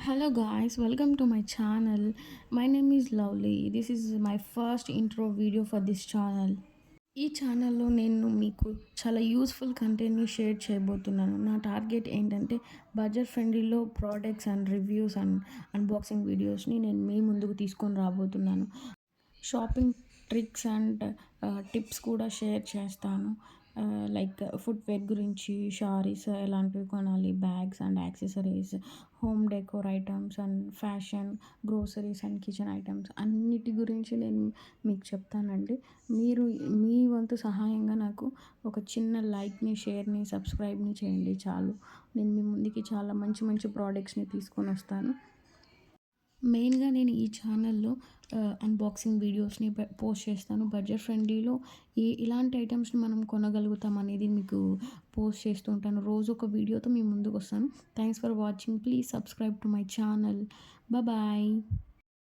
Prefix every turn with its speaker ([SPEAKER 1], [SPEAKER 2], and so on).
[SPEAKER 1] Hello guys, welcome to my channel. My name is Lovely. This is my first intro video for this channel. ఈ ఛానల్‌లో నేను మీకు చాలా useful కంటెంట్‌ని share చేయబోతున్నాను. నా టార్గెట్ ఏంటంటే బడ్జెట్ ఫ్రెండ్లీలో products and reviews and unboxing వీడియోస్‌ని నేను మీ ముందుకు తీసుకొని రాబోతున్నాను. షాపింగ్ ట్రిక్స్ అండ్ టిప్స్ కూడా షేర్ చేస్తాను. లైక్ ఫుట్‌వేర్ గురించి, శారీస్ ఎలాంటివి కొనాలి, bags and accessories, home decor items and fashion, groceries and kitchen items అన్నిటి గురించి నేను మీకు చెప్తానండి. మీరు మీ వంతు సహాయంగా నాకు ఒక చిన్న లైక్‌ని, షేర్‌ని, సబ్స్క్రైబ్‌ని చేయండి చాలు. నేను మీ ముందుకి చాలా మంచి మంచి ప్రొడక్ట్స్‌ని తీసుకొనొస్తాను. మెయిన్‌గా నేను ఈ ఛానల్‌లో అన్బాక్సింగ్ వీడియోస్‌ని పోస్ట్ చేస్తాను. బడ్జెట్ ఫ్రెండ్లీలో ఇలాంటి ఐటమ్స్‌ని మనం కొనగలుగుతాం అనేది మీకు పోస్ట్ చేస్తూ ఉంటాను. రోజు ఒక వీడియోతో మీ ముందుకొస్తాను. Thanks for watching. Please subscribe to my channel. Bye.